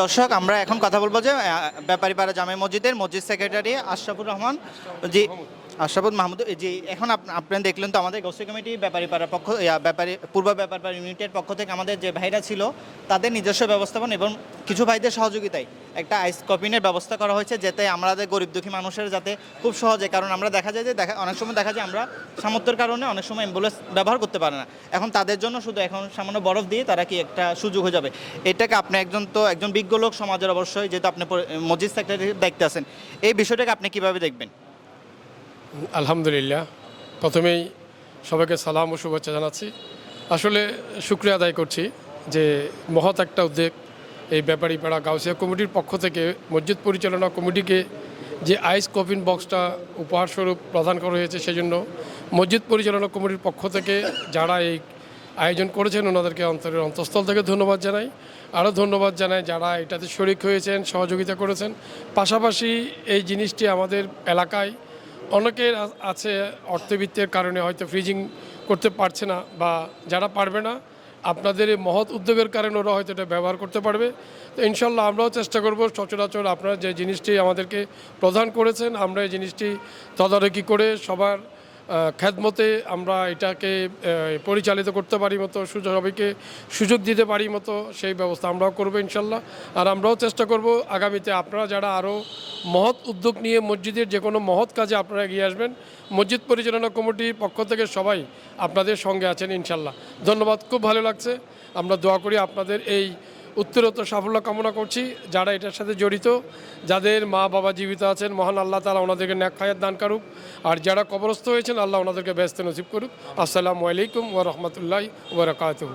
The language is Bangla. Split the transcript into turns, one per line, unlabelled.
দর্শক, আমরা এখন কথা বলবো যে ব্যাপারীপাড়া জামে মসজিদের মসজিদ সেক্রেটারি আশরাফুর রহমান জি আশরাফুল মাহমুদ জি। এখন আপনারা দেখলেন তো আমাদের গোষ্ঠী কমিটি ব্যাপারীপাড়ার পক্ষ ব্যাপারী পূর্ব ব্যাপারীপাড়া ইউনিটের পক্ষ থেকে আমাদের যে ভাইরা ছিল তাদের নিজস্ব ব্যবস্থাপনা এবং কিছু ভাইদের সহযোগিতায় একটা আইস কপিনের ব্যবস্থা করা হয়েছে, যাতে আমাদের গরিব দুঃখী মানুষের যাতে খুব সহজে, কারণ আমরা দেখা যায় যে অনেক সময় দেখা যায় আমরা সামর্থ্যের কারণে অনেক সময় অ্যাম্বুলেন্স ব্যবহার করতে পারে না। এখন তাদের জন্য শুধু এখন সামান্য বরফ দিয়ে তারা কি একটা সুযোগ হয়ে যাবে। এটাকে আপনি একজন বিজ্ঞ লোক সমাজের, অবশ্যই যেহেতু আপনি মসজিদ সেক্রেটারির দায়িত্বে আছেন, এই বিষয়টাকে আপনি কীভাবে দেখবেন?
আলহামদুলিল্লাহ, প্রথমেই সবাইকে সালাম ও শুভেচ্ছা জানাচ্ছি। আসলে শুকরিয়া আদায় করছি যে মহৎ একটা উদ্যোগ এই ব্যাপারীপাড়া গাউসিয়া কমিটির পক্ষ থেকে মসজিদ পরিচালনা কমিটিকে যে আইস কফিন বক্সটা উপহারস্বরূপ প্রদান করা হয়েছে, সেজন্য মসজিদ পরিচালনা কমিটির পক্ষ থেকে যারা এই আয়োজন করেছেন ওনাদেরকে অন্তরের অন্তঃস্থল থেকে ধন্যবাদ জানাই। আরও ধন্যবাদ জানাই যারা এটাতে শরিক হয়েছেন, সহযোগিতা করেছেন। পাশাপাশি এই জিনিসটি আমাদের এলাকায় অনেকের আছে অর্থবিত্তের কারণে হয়তো ফ্রিজিং করতে পারছে না, বা যারা পারবে না আপনাদের এই মহৎ উদ্যোগের কারণে ওরা হয়তো এটা ব্যবহার করতে পারবে। তো ইনশাল্লাহ আমরাও চেষ্টা করব সচরাচর আপনারা যে জিনিসটি আমাদেরকে প্রদান করেছেন আমরা এই জিনিসটি তদারকি করে সবার খেদমতে আমরা এটাকে পরিচালিত করতে পারি মতো, সবাইকে সুযোগ দিতে পারি মতো সেই ব্যবস্থা আমরাও করবো ইনশাল্লাহ। আর আমরাও চেষ্টা করব আগামীতে আপনারা যারা আরও মহৎ উদ্যোগ নিয়ে মসজিদের যে কোনো মহৎ কাজে আপনারা এগিয়ে আসবেন, মসজিদ পরিচালনা কমিটির পক্ষ থেকে সবাই আপনাদের সঙ্গে আছেন ইনশাল্লাহ। ধন্যবাদ, খুব ভালো লাগছে। আমরা দোয়া করি আপনাদের এই উত্তরোত্তর সাফল্য কামনা করছি। যারা এটার সাথে জড়িত, যাদের মা বাবা জীবিত আছেন, মহান আল্লাহ তাআলা ওনাদেরকে নেক হায়াত দান করুক। আর যারা কবরস্থ হয়েছেন, আল্লাহ ওনাদেরকে বেহেশতে নসিব করুক। আসসালামু আলাইকুম ওয়া রাহমাতুল্লাহি ওয়া বারাকাতুহু।